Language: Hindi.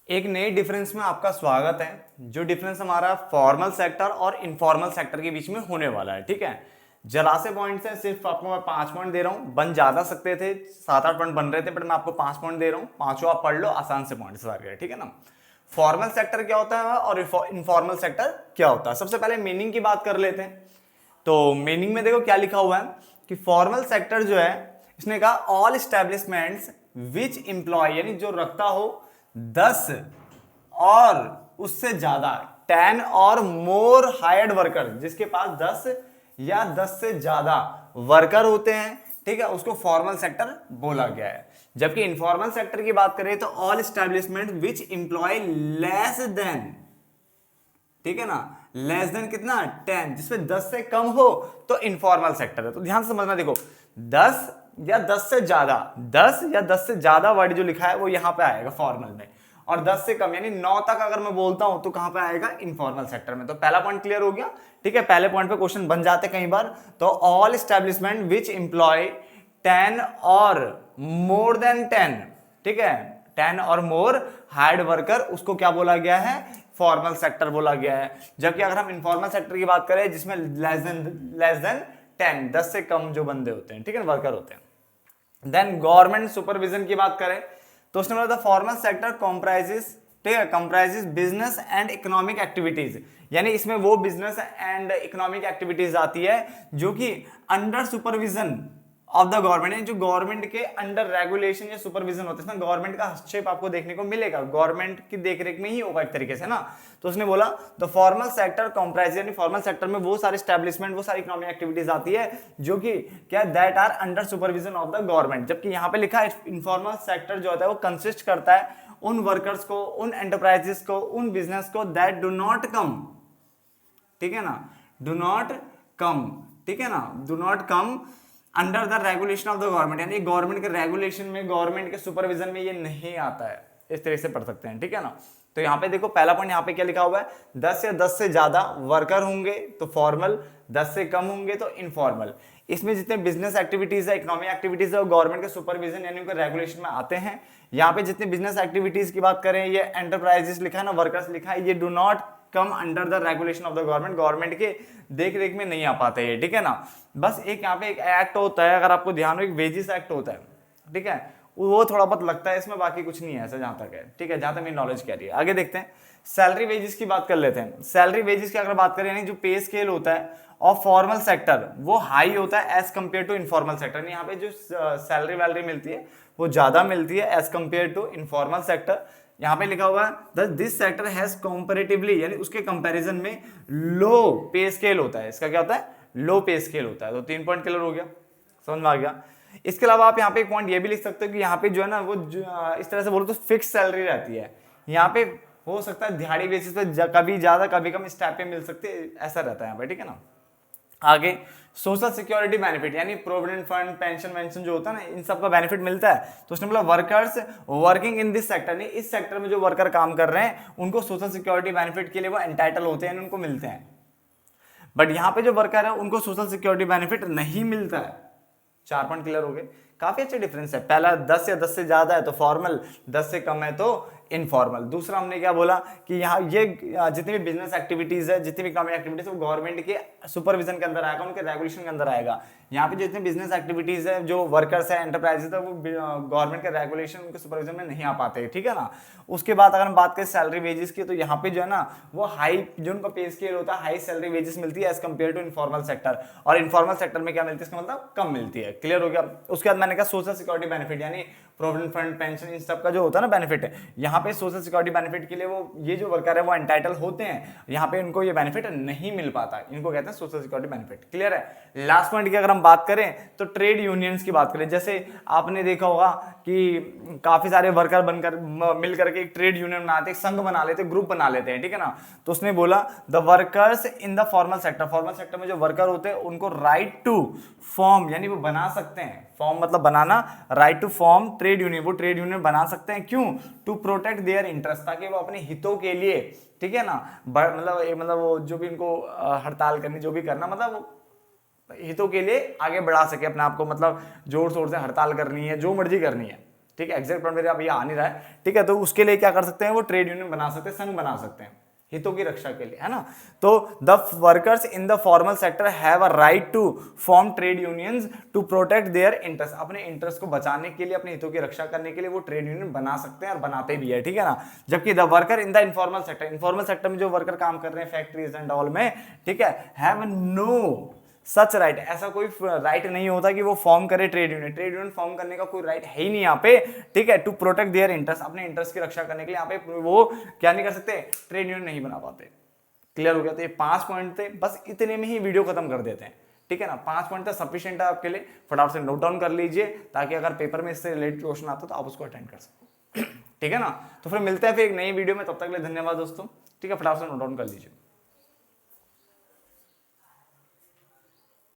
एक नए डिफरेंस में आपका स्वागत है। जो डिफरेंस हमारा फॉर्मल सेक्टर और इनफॉर्मल सेक्टर के बीच में होने वाला है, ठीक है। जरा से पॉइंट्स है, सिर्फ आपको मैं 5 पॉइंट दे रहा हूँ। बन ज्यादा सकते थे, 7-8 पॉइंट बन रहे थे, बट मैं आपको 5 पॉइंट दे रहा हूँ। पांचों आप पढ़ लो, आसान से पॉइंट्स सारे, ठीक है ना। फॉर्मल सेक्टर क्या होता है और इनफॉर्मल सेक्टर क्या होता है। सबसे पहले मीनिंग की बात कर लेते हैं। तो मीनिंग में देखो क्या लिखा हुआ है कि फॉर्मल सेक्टर जो है, इसने कहा ऑल एस्टेब्लिशमेंट्स विच एम्प्लॉय, यानी जो रखता हो 10 और उससे ज्यादा 10 और मोर हायर्ड वर्कर, जिसके पास 10 या 10 से ज्यादा वर्कर होते हैं, ठीक है, उसको फॉर्मल सेक्टर बोला गया है। जबकि इनफॉर्मल सेक्टर की बात करें तो ऑल एस्टेब्लिशमेंट विच एम्प्लॉय लेस देन, ठीक है ना, लेस देन कितना 10, जिसमें 10 से कम हो तो इनफॉर्मल सेक्टर है। तो ध्यान से समझना, देखो 10 या 10 से ज्यादा, 10 या 10 से ज्यादा वर्ड जो लिखा है वो यहां पे आएगा फॉर्मल में, और 10 से कम यानी 9 तक अगर मैं बोलता हूं तो कहां पे आएगा, इनफॉर्मल सेक्टर में। तो पहला पॉइंट क्लियर हो गया, ठीक है। पहले पॉइंट पे क्वेश्चन बन जाते कई बार। तो ऑल एस्टेब्लिशमेंट विच एम्प्लॉय 10 और मोर देन 10, ठीक है, 10 और मोर हायर्ड वर्कर, उसको क्या बोला गया है, फॉर्मल सेक्टर बोला गया है। जबकि अगर हम इनफॉर्मल सेक्टर की बात करें जिसमें लेस देन 10, 10 से कम जो बंदे होते हैं, ठीक है, वर्कर होते हैं। देन गवर्नमेंट सुपरविजन की बात करें तो उसने बोला था फॉर्मल सेक्टर कॉम्प्राइजेस, ठीक है, comprises business and economic activities, यानी इसमें वो बिजनेस एंड इकोनॉमिक एक्टिविटीज आती है जो कि under supervision of the government, यानी जो गवर्नमेंट के अंडर रेगुलेशन या सुपरविजन होता है, इसमें गवर्नमेंट का हस्तक्षेप आपको देखने को मिलेगा, गवर्नमेंट की देखरेख में ही होगा एक तरीके से ना। तो उसने बोला द फॉर्मल सेक्टर कॉम्प्राइज, यानी फॉर्मल सेक्टर में वो सारे स्टैब्लिशमेंट, वो सारी इकोनॉमिक एक्टिविटीज आती है जो कि क्या, that are under supervision of the government. जबकि यहाँ पे लिखा है इनफॉर्मल सेक्टर जो होता है वो कंसिस्ट करता है उन वर्कर्स को, उन एंटरप्राइजेस को, उन बिजनेस को दैट डू नॉट कम, ठीक है ना, डू नॉट कम, ठीक है ना, do not come under the regulation of the government, यानी गवर्नमेंट के रेगुलेशन में, गवर्नमेंट के सुपरविजन में ये नहीं आता है। इस तरह से पढ़ सकते हैं, ठीक है ना। तो यहाँ पे देखो पहला पॉइंट यहाँ पे क्या लिखा हुआ है, 10 या 10 से ज्यादा वर्कर होंगे तो फॉर्मल, 10 से कम होंगे तो इनफॉर्मल। इसमें जितने बिजनेस एक्टिविटीज है, इकोनॉमिक एक्टिविटीज है, वो गवर्नमेंट के सुपरविजन यानी उनके रेगुलेशन में आते हैं। यहाँ पे जितने बिजनेस एक्टिविटीज की बात करें, ये एंटरप्राइजेस लिखा है ना, वर्कर्स लिखा है, ये do not come under the regulation of the government, government के देख रेख में नहीं आ पाते हैं, ठीक है ना। बस एक यहाँ पे एक एक्ट होता है, अगर आपको ध्यान हो, एक वेजिस एक्ट होता है, ठीक है, वो थोड़ा बहुत लगता है इसमें, बाकी कुछ नहीं है ऐसा जहां तक है, ठीक है, जहां तक मेरी नॉलेज कह रही है। आगे देखते हैं, सैलरी वेजेस की बात कर लेते हैं। सैलरी वेजेस की अगर बात करें, यानी जो पे स्केल होता है और फॉर्मल सेक्टर वो हाई होता है as compare to informal sector, यहाँ पे जो सैलरी वैलरी मिलती है वो ज्यादा मिलती है as compare to informal sector. यहाँ पे लिखा हुआ है दिस सेक्टर हैज कंपैरेटिवली, यानी उसके कंपैरिजन में लो पे स्केल होता है। इसका क्या होता है, लो पे स्केल होता है। तो 3 पॉइंट क्लियर हो गया, समझ में आ गया। इसके अलावा आप यहाँ पे एक पॉइंट ये भी लिख सकते हो कि यहाँ पे जो है ना वो इस तरह से बोलो तो फिक्स सैलरी रहती है। यहाँ पे हो सकता है दिहाड़ी बेसिस पे कभी ज्यादा कभी कम स्टेप पे मिल सकते हैं, ऐसा रहता है यहाँ पे, ठीक है ना। आगे सोशल सिक्योरिटी बेनिफिट, यानी प्रोविडेंट फंड, पेंशन वेंशन जो होता है ना, इन सब का बेनिफिट मिलता है। तो उसने बोला workers working in this sector, नहीं इस सेक्टर में जो वर्कर काम कर रहे हैं उनको सोशल सिक्योरिटी बेनिफिट के लिए वो एंटाइटल होते हैं, उनको मिलते हैं। बट यहाँ पे जो वर्कर है उनको सोशल सिक्योरिटी बेनिफिट नहीं मिलता है। 4 पॉइंट क्लियर हो गए, काफी अच्छे डिफरेंस है। पहला 10 या 10 से ज्यादा है तो फॉर्मल, 10 से कम है तो इनफॉर्मल। दूसरा हमने क्या बोला कि यहाँ ये जितनी भी बिजनेस एक्टिविटीज है, जितनी भी इकोनॉमिक एक्टिविटीज, वो गवर्नमेंट के सुपरविजन के अंदर आएगा, उनके रेगुलेशन के अंदर आएगा। यहाँ पे जितनी बिजनेस एक्टिविटीज है, जो वर्कर्स है, एंटरप्राइजेस है, वो गवर्नमेंट के रेगुलेशन, उनके सुपरविजन में नहीं आ पाते, ठीक है ना। उसके बाद अगर हम बात करें सैलरी वेजेस की, तो यहाँ पे जो है ना वो हाई, जो उनका पे स्केल होता है, हाई सैलरी वेजेस मिलती है as compare to informal sector. और इनफॉर्मल सेक्टर में क्या मिलती है, इसका मतलब कम मिलती है। क्लियर हो गया। उसके बाद मैंने कहा सोशल सिक्योरिटी बेनिफिट, यानी प्रोविडेंट फंड, पेंशन, इन सब का जो होता है ना बेनिफिट, यहाँ पे सोशल सिक्योरिटी बेनिफिट के लिए वो ये जो वर्कर है वो एंटाइटल होते हैं, यहाँ पे इनको ये बेनिफिट नहीं मिल पाता, इनको कहते हैं सोशल सिक्योरिटी बेनिफिट। क्लियर है। लास्ट पॉइंट की अगर हम बात करें तो ट्रेड यूनियंस की बात करें, जैसे आपने देखा होगा कि काफी सारे वर्कर बनकर मिल करके एक ट्रेड यूनियन बनाते, एक संघ बना लेते, ग्रुप बना लेते हैं, ठीक है ना। तो उसने बोला the workers in the formal sector, formal sector में जो वर्कर होते हैं उनको राइट टू फॉर्म, यानी वो बना सकते हैं, फॉर्म मतलब बनाना, right to form trade union, वो ट्रेड यूनियन बना सकते हैं। क्यों, टू प्रोटेक्ट देयर इंटरेस्ट, ताकि वो अपने हितों के लिए, ठीक है ना, मतलब वो जो भी इनको हड़ताल करनी, जो भी करना, मतलब हितों के लिए आगे बढ़ा सके अपने आप को, मतलब जोर शोर से हड़ताल करनी है, जो मर्जी करनी है, ठीक है, एग्जैक्ट पॉइंट मेरे अब ये आ नहीं रहा है, ठीक है। तो उसके लिए क्या कर सकते हैं, वो ट्रेड यूनियन बना सकते हैं, संघ बना सकते हैं हितों की रक्षा के लिए, है ना। तो the workers in the formal sector have a right to form trade unions to protect their interest, अपने इंटरेस्ट को बचाने के लिए, अपने हितों की रक्षा करने के लिए वो ट्रेड यूनियन बना सकते हैं और बनाते भी है, ठीक है ना। जबकि the worker in the informal sector, informal sector में जो वर्कर काम कर रहे हैं फैक्ट्रीज एंड ऑल में, ठीक है, हैव नो सच राइट, ऐसा कोई राइट नहीं होता कि वो फॉर्म करे trade union, trade union form करने का कोई राइट है ही नहीं यहाँ पे, ठीक है। टू प्रोटेक्ट देयर इंटरेस्ट, अपने इंटरेस्ट की रक्षा करने के लिए यहाँ पे वो क्या नहीं कर सकते, ट्रेड यूनियन नहीं बना पाते। क्लियर हो गया। तो ये 5 पॉइंट थे, बस इतने में ही वीडियो खत्म कर देते हैं, ठीक है ना। 5 पॉइंट तो सफिशिएंट है आपके लिए, फटाफट से नोट डाउन कर लीजिए ताकि अगर पेपर में इससे रिलेटेड क्वेश्चन आता तो आप उसको अटेंड कर सको, ठीक है ना। तो फिर मिलते हैं फिर एक नई वीडियो में, तब तक के लिए धन्यवाद दोस्तों, ठीक है, फटाफट से नोट डाउन कर लीजिए।